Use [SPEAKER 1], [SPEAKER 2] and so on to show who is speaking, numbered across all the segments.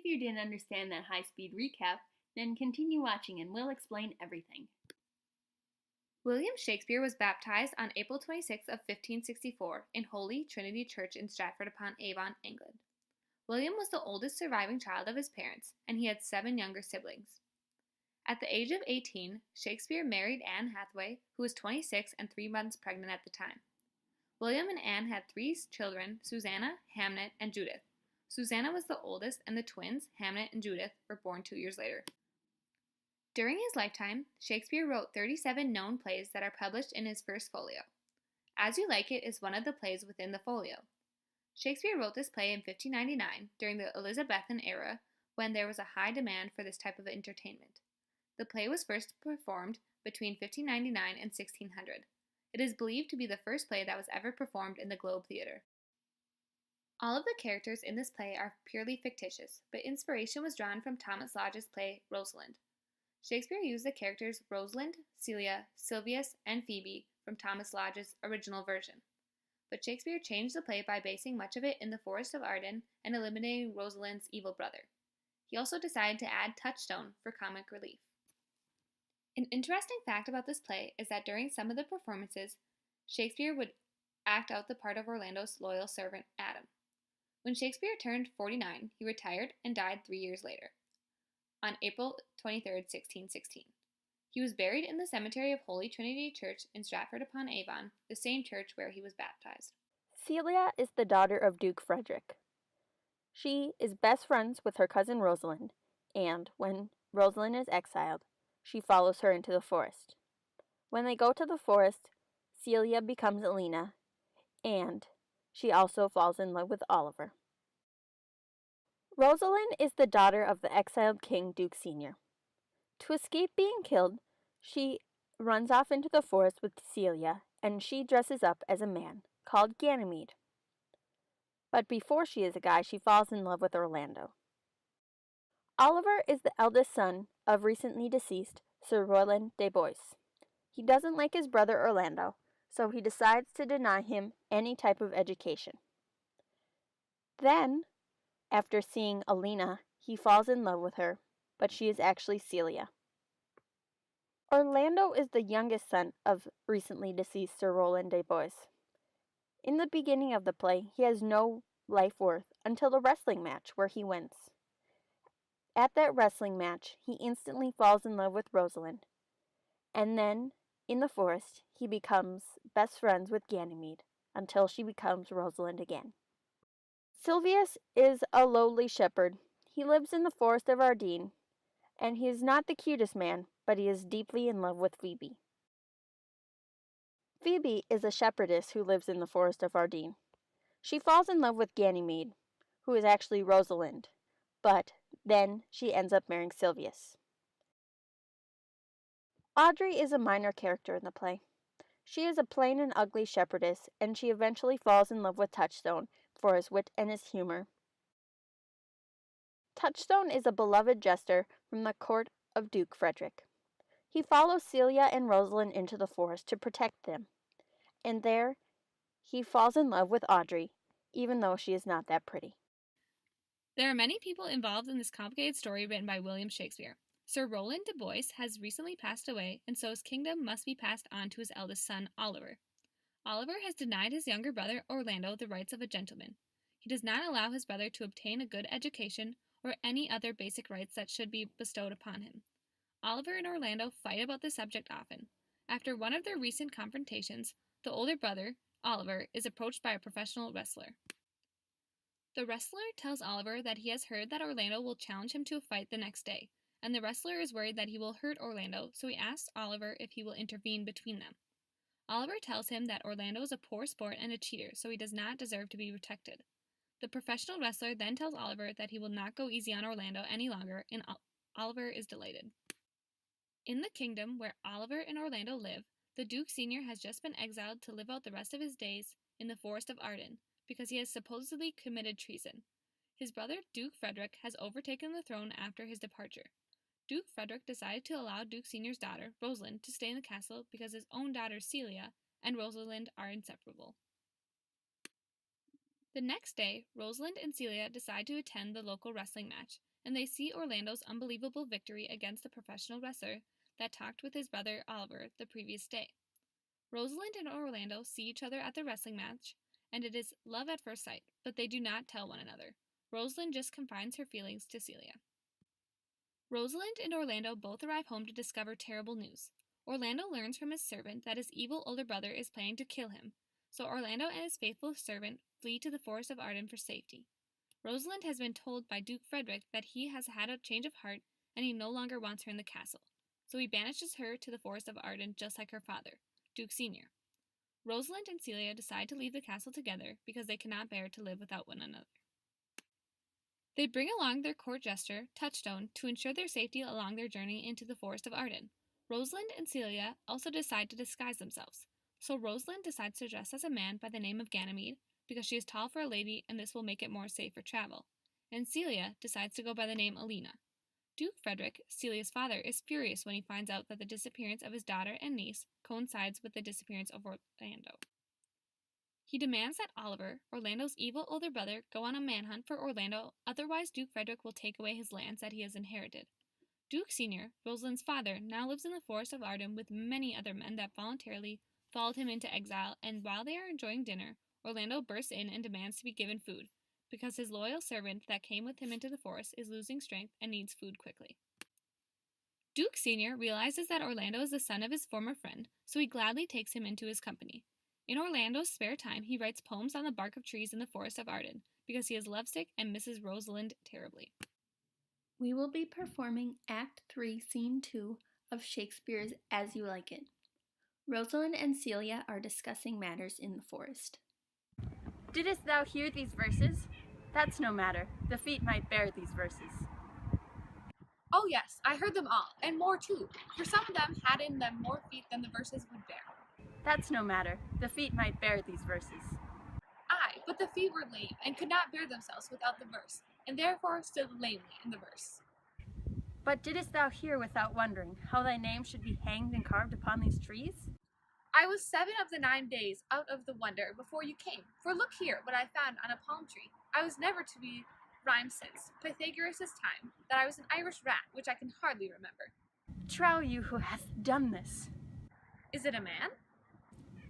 [SPEAKER 1] you didn't understand that high-speed recap, then continue watching and we'll explain everything.
[SPEAKER 2] William Shakespeare was baptized on April 26 of 1564 in Holy Trinity Church in Stratford-upon-Avon, England. William was the oldest surviving child of his parents, and he had 7 younger siblings. At the age of 18, Shakespeare married Anne Hathaway, who was 26 and 3 months pregnant at the time. William and Anne had 3 children, Susanna, Hamnet, and Judith. Susanna was the oldest, and the twins, Hamnet and Judith, were born 2 years later. During his lifetime, Shakespeare wrote 37 known plays that are published in his first folio. As You Like It is one of the plays within the folio. Shakespeare wrote this play in 1599 during the Elizabethan era when there was a high demand for this type of entertainment. The play was first performed between 1599 and 1600. It is believed to be the first play that was ever performed in the Globe Theatre. All of the characters in this play are purely fictitious, but inspiration was drawn from Thomas Lodge's play Rosalind. Shakespeare used the characters Rosalind, Celia, Silvius, and Phoebe from Thomas Lodge's original version. But Shakespeare changed the play by basing much of it in the Forest of Arden and eliminating Rosalind's evil brother. He also decided to add Touchstone for comic relief. An interesting fact about this play is that during some of the performances, Shakespeare would act out the part of Orlando's loyal servant, Adam. When Shakespeare turned 49, he retired and died 3 years later, on April 23, 1616. He was buried in the cemetery of Holy Trinity Church in Stratford-upon-Avon, the same church where he was baptized.
[SPEAKER 3] Celia is the daughter of Duke Frederick. She is best friends with her cousin Rosalind, and when Rosalind is exiled, she follows her into the forest. When they go to the forest, Celia becomes Alina, and she also falls in love with Oliver. Rosalind is the daughter of the exiled King Duke Sr. To escape being killed, she runs off into the forest with Celia, and she dresses up as a man, called Ganymede. But before she is a guy, she falls in love with Orlando. Oliver is the eldest son of recently deceased Sir Roland de Bois. He doesn't like his brother Orlando, so he decides to deny him any type of education. Then, after seeing Alina, he falls in love with her, but she is actually Celia. Orlando is the youngest son of recently deceased Sir Roland de Bois. In the beginning of the play, he has no life worth until the wrestling match where he wins. At that wrestling match, he instantly falls in love with Rosalind, and then, in the forest, he becomes best friends with Ganymede until she becomes Rosalind again. Silvius is a lowly shepherd. He lives in the forest of Arden, and he is not the cutest man, but he is deeply in love with Phoebe. Phoebe is a shepherdess who lives in the forest of Arden. She falls in love with Ganymede, who is actually Rosalind, but then she ends up marrying Silvius. Audrey is a minor character in the play. She is a plain and ugly shepherdess, and she eventually falls in love with Touchstone for his wit and his humor. Touchstone is a beloved jester from the court of Duke Frederick. He follows Celia and Rosalind into the forest to protect them, and there he falls in love with Audrey, even though she is not that pretty.
[SPEAKER 2] There are many people involved in this complicated story written by William Shakespeare. Sir Roland de Bois has recently passed away, and so his kingdom must be passed on to his eldest son, Oliver. Oliver has denied his younger brother, Orlando, the rights of a gentleman. He does not allow his brother to obtain a good education or any other basic rights that should be bestowed upon him. Oliver and Orlando fight about this subject often. After one of their recent confrontations, the older brother, Oliver, is approached by a professional wrestler. The wrestler tells Oliver that he has heard that Orlando will challenge him to a fight the next day, and the wrestler is worried that he will hurt Orlando, so he asks Oliver if he will intervene between them. Oliver tells him that Orlando is a poor sport and a cheater, so he does not deserve to be protected. The professional wrestler then tells Oliver that he will not go easy on Orlando any longer, and Oliver is delighted. In the kingdom where Oliver and Orlando live, the Duke Sr. has just been exiled to live out the rest of his days in the Forest of Arden, because he has supposedly committed treason. His brother, Duke Frederick, has overtaken the throne after his departure. Duke Frederick decided to allow Duke Sr.'s daughter, Rosalind, to stay in the castle because his own daughter, Celia, and Rosalind are inseparable. The next day, Rosalind and Celia decide to attend the local wrestling match, and they see Orlando's unbelievable victory against the professional wrestler that talked with his brother Oliver the previous day. Rosalind and Orlando see each other at the wrestling match, and it is love at first sight, but they do not tell one another. Rosalind just confides her feelings to Celia. Rosalind and Orlando both arrive home to discover terrible news. Orlando learns from his servant that his evil older brother is planning to kill him, so Orlando and his faithful servant flee to the Forest of Arden for safety. Rosalind has been told by Duke Frederick that he has had a change of heart and he no longer wants her in the castle, so he banishes her to the Forest of Arden just like her father, Duke Sr. Rosalind and Celia decide to leave the castle together because they cannot bear to live without one another. They bring along their court jester, Touchstone, to ensure their safety along their journey into the Forest of Arden. Rosalind and Celia also decide to disguise themselves, so Rosalind decides to dress as a man by the name of Ganymede because she is tall for a lady and this will make it more safe for travel, and Celia decides to go by the name Alina. Duke Frederick, Celia's father, is furious when he finds out that the disappearance of his daughter and niece coincides with the disappearance of Orlando. He demands that Oliver, Orlando's evil older brother, go on a manhunt for Orlando, otherwise Duke Frederick will take away his lands that he has inherited. Duke Sr., Rosalind's father, now lives in the Forest of Arden with many other men that voluntarily followed him into exile, and while they are enjoying dinner, Orlando bursts in and demands to be given food, because his loyal servant that came with him into the forest is losing strength and needs food quickly. Duke Sr. realizes that Orlando is the son of his former friend, so he gladly takes him into his company. In Orlando's spare time, he writes poems on the bark of trees in the Forest of Arden, because he is lovesick and misses Rosalind terribly.
[SPEAKER 1] We will be performing Act 3, Scene 2 of Shakespeare's As You Like It. Rosalind and Celia are discussing matters in the forest.
[SPEAKER 3] Didst thou hear these verses? That's no matter. The feet might bear these verses.
[SPEAKER 2] Oh yes, I heard them all, and more too, for some of them had in them more feet than the verses would bear.
[SPEAKER 3] That's no matter. The feet might bear these verses.
[SPEAKER 2] Aye, but the feet were lame, and could not bear themselves without the verse, and therefore stood lamely in the verse.
[SPEAKER 3] But didst thou hear without wondering how thy name should be hanged and carved upon these trees?
[SPEAKER 2] I was 7 of the 9 days out of the wonder before you came, for look here what I found on a palm tree. I was never to be rhymed since Pythagoras' time, that I was an Irish rat, which I can hardly remember.
[SPEAKER 3] Trow you who hath done this.
[SPEAKER 2] Is it a man?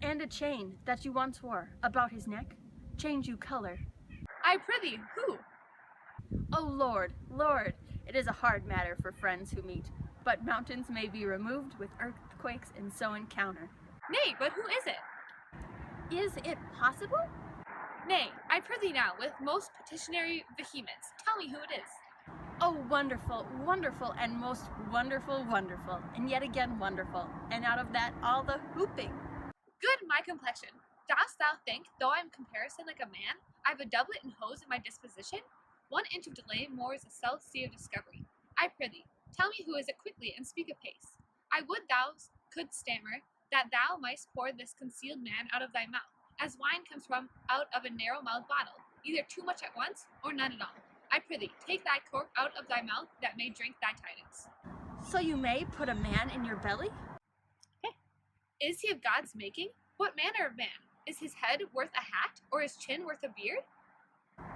[SPEAKER 3] And a chain that you once wore about his neck, change you color.
[SPEAKER 2] I prithee, who?
[SPEAKER 3] O Lord, Lord, it is a hard matter for friends who meet, but mountains may be removed with earthquakes and so encounter.
[SPEAKER 2] Nay, but who is it?
[SPEAKER 3] Is it possible?
[SPEAKER 2] Nay, I prithee now, with most petitionary vehemence, tell me who it is.
[SPEAKER 3] Oh, wonderful, wonderful, and most wonderful, wonderful, and yet again wonderful, and out of that all the hooping.
[SPEAKER 2] Good my complexion. Dost thou think, though I am comparison like a man, I have a doublet and hose in my disposition? 1 inch of delay more is a south sea of discovery. I prithee, tell me who is it quickly, and speak apace. I would thou couldst stammer, that thou mightst pour this concealed man out of thy mouth, as wine comes from out of a narrow-mouthed bottle, either too much at once, or none at all. I prithee, take thy cork out of thy mouth, that may drink thy tidings.
[SPEAKER 3] So you may put a man in your belly?
[SPEAKER 2] Is he of God's making? What manner of man? Is his head worth a hat, or his chin worth a beard?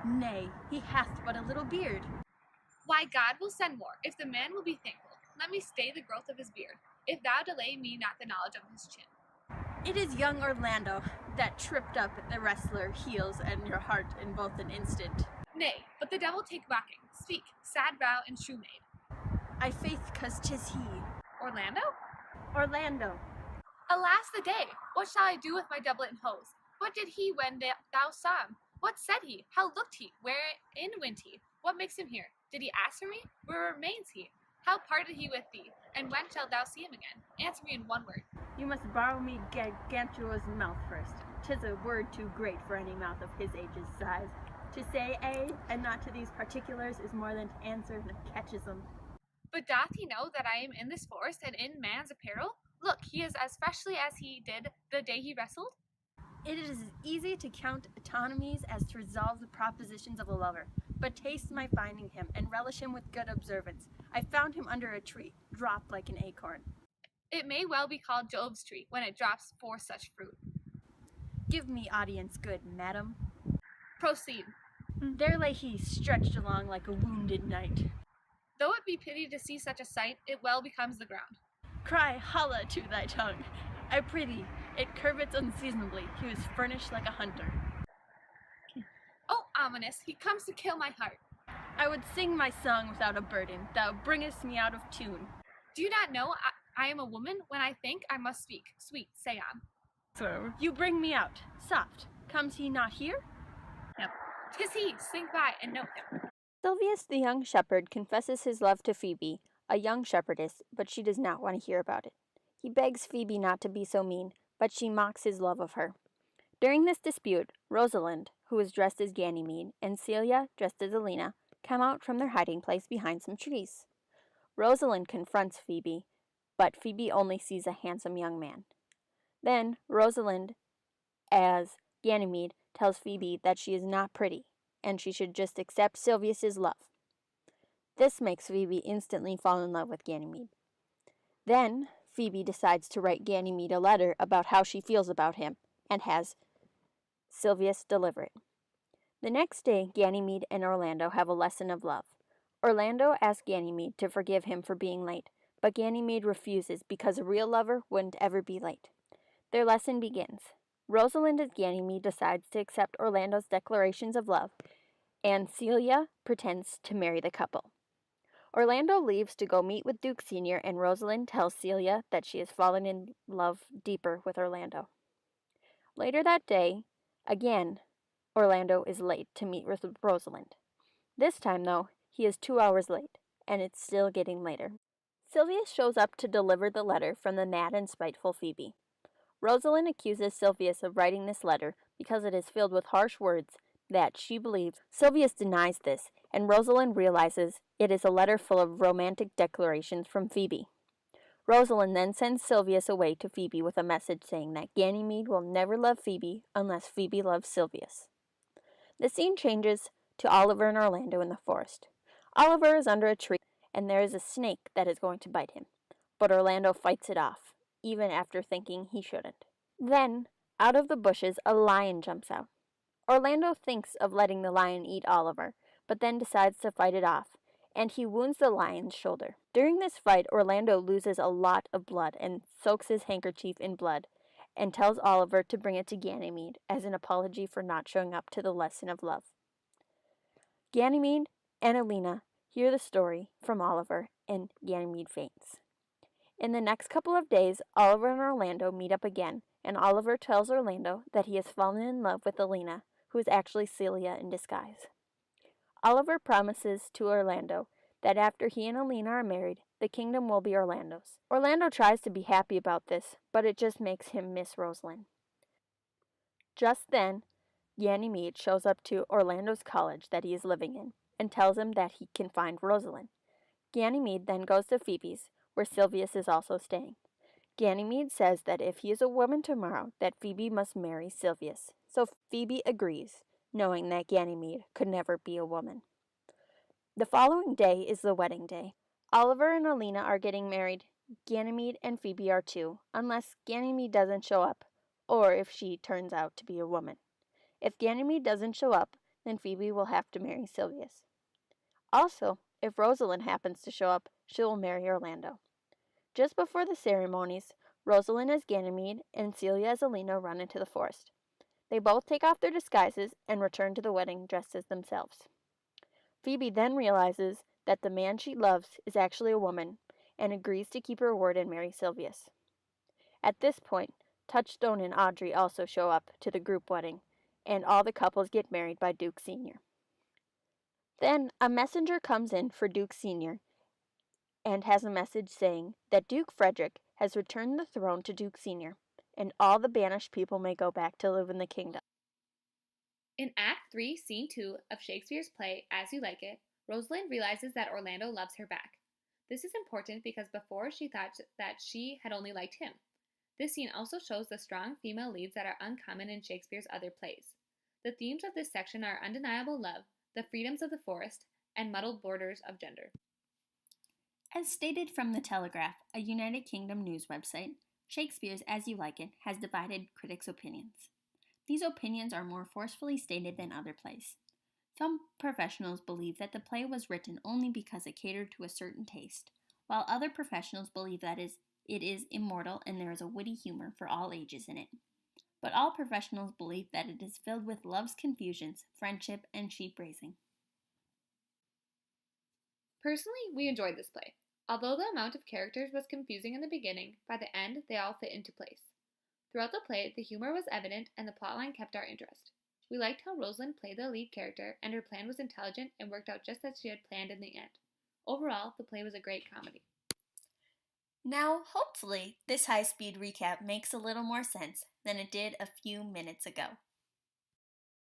[SPEAKER 3] Nay, he hath but a little beard.
[SPEAKER 2] Why, God will send more, if the man will be thankful. Let me stay the growth of his beard, if thou delay me not the knowledge of his chin.
[SPEAKER 3] It is young Orlando that tripped up the wrestler heels and your heart in both an instant.
[SPEAKER 2] Nay, but the devil take mocking. Speak, sad brow and shoe maid.
[SPEAKER 3] I faith 'cause 'tis he.
[SPEAKER 2] Orlando?
[SPEAKER 3] Orlando.
[SPEAKER 2] Alas the day! What shall I do with my doublet and hose? What did he when thou saw him? What said he? How looked he? Wherein went he? What makes him here? Did he ask for me? Where remains he? How parted he with thee? And when shalt thou see him again? Answer me in one word.
[SPEAKER 3] You must borrow me Gargantua's mouth first. 'Tis a word too great for any mouth of his age's size. To say A, and not to these particulars, is more than to answer the catechism.
[SPEAKER 2] But doth he know that I am in this forest and in man's apparel? Look, he is as freshly as he did the day he wrestled.
[SPEAKER 3] It is as easy to count autonomies as to resolve the propositions of a lover. But taste my finding him, and relish him with good observance. I found him under a tree, dropped like an acorn.
[SPEAKER 2] It may well be called Job's tree, when it drops forth such fruit.
[SPEAKER 3] Give me audience good, madam.
[SPEAKER 2] Proceed.
[SPEAKER 3] There lay he, stretched along like a wounded knight.
[SPEAKER 2] Though it be pity to see such a sight, it well becomes the ground.
[SPEAKER 4] Cry holla to thy tongue. I prithee, it curvets unseasonably. He was furnished like a hunter.
[SPEAKER 2] Oh, ominous, he comes to kill my heart.
[SPEAKER 4] I would sing my song without a burden. Thou bringest me out of tune.
[SPEAKER 2] Do you not know I am a woman? When I think, I must speak. Sweet, say on.
[SPEAKER 4] So you bring me out. Soft. Comes he not here?
[SPEAKER 2] Yep. 'Tis he. Slink by and note him.
[SPEAKER 3] Silvius the young shepherd confesses his love to Phoebe, a young shepherdess, but she does not want to hear about it. He begs Phoebe not to be so mean, but she mocks his love of her. During this dispute, Rosalind, who is dressed as Ganymede, and Celia, dressed as Alina, come out from their hiding place behind some trees. Rosalind confronts Phoebe, but Phoebe only sees a handsome young man. Then Rosalind, as Ganymede, tells Phoebe that she is not pretty, and she should just accept Silvius's love. This makes Phoebe instantly fall in love with Ganymede. Then Phoebe decides to write Ganymede a letter about how she feels about him, and has Silvius deliver it. The next day, Ganymede and Orlando have a lesson of love. Orlando asks Ganymede to forgive him for being late, but Ganymede refuses because a real lover wouldn't ever be late. Their lesson begins. Rosalind as Ganymede decides to accept Orlando's declarations of love, and Celia pretends to marry the couple. Orlando leaves to go meet with Duke Sr., and Rosalind tells Celia that she has fallen in love deeper with Orlando. Later that day, again, Orlando is late to meet with Rosalind. This time, though, he is 2 hours late, and it's still getting later. Silvius shows up to deliver the letter from the mad and spiteful Phoebe. Rosalind accuses Silvius of writing this letter because it is filled with harsh words that she believes. Silvius denies this, and Rosalind realizes it is a letter full of romantic declarations from Phoebe. Rosalind then sends Silvius away to Phoebe with a message saying that Ganymede will never love Phoebe unless Phoebe loves Silvius. The scene changes to Oliver and Orlando in the forest. Oliver is under a tree, and there is a snake that is going to bite him, but Orlando fights it off, even after thinking he shouldn't. Then, out of the bushes, a lion jumps out. Orlando thinks of letting the lion eat Oliver, but then decides to fight it off, and he wounds the lion's shoulder. During this fight, Orlando loses a lot of blood and soaks his handkerchief in blood, and tells Oliver to bring it to Ganymede as an apology for not showing up to the lesson of love. Ganymede and Alina hear the story from Oliver, and Ganymede faints. In the next couple of days, Oliver and Orlando meet up again, and Oliver tells Orlando that he has fallen in love with Alina, who is actually Celia in disguise. Oliver promises to Orlando that after he and Alina are married, the kingdom will be Orlando's. Orlando tries to be happy about this, but it just makes him miss Rosalind. Just then, Ganymede shows up to Orlando's college that he is living in, and tells him that he can find Rosalind. Ganymede then goes to Phoebe's, where Silvius is also staying. Ganymede says that if he is a woman tomorrow, that Phoebe must marry Silvius. So Phoebe agrees, knowing that Ganymede could never be a woman. The following day is the wedding day. Oliver and Alina are getting married. Ganymede and Phoebe are too, unless Ganymede doesn't show up, or if she turns out to be a woman. If Ganymede doesn't show up, then Phoebe will have to marry Silvius. Also, if Rosalind happens to show up, she will marry Orlando. Just before the ceremonies, Rosalind as Ganymede and Celia as Alina run into the forest. They both take off their disguises and return to the wedding dressed as themselves. Phoebe then realizes that the man she loves is actually a woman and agrees to keep her word and marry Silvius. At this point, Touchstone and Audrey also show up to the group wedding, and all the couples get married by Duke Sr. Then a messenger comes in for Duke Sr. and has a message saying that Duke Frederick has returned the throne to Duke Sr., and all the banished people may go back to live in the kingdom.
[SPEAKER 2] In Act 3, Scene 2 of Shakespeare's play As You Like It, Rosalind realizes that Orlando loves her back. This is important because before she thought that she had only liked him. This scene also shows the strong female leads that are uncommon in Shakespeare's other plays. The themes of this section are undeniable love, the freedoms of the forest, and muddled borders of gender.
[SPEAKER 1] As stated from The Telegraph, a United Kingdom news website, Shakespeare's As You Like It has divided critics' opinions. These opinions are more forcefully stated than other plays. Some professionals believe that the play was written only because it catered to a certain taste, while other professionals believe that it is immortal and there is a witty humor for all ages in it. But all professionals believe that it is filled with love's confusions, friendship, and sheep raising.
[SPEAKER 2] Personally, we enjoyed this play. Although the amount of characters was confusing in the beginning, by the end they all fit into place. Throughout the play, the humor was evident and the plotline kept our interest. We liked how Rosalind played the lead character, and her plan was intelligent and worked out just as she had planned in the end. Overall, the play was a great comedy.
[SPEAKER 1] Now, hopefully, this high-speed recap makes a little more sense than it did a few minutes ago.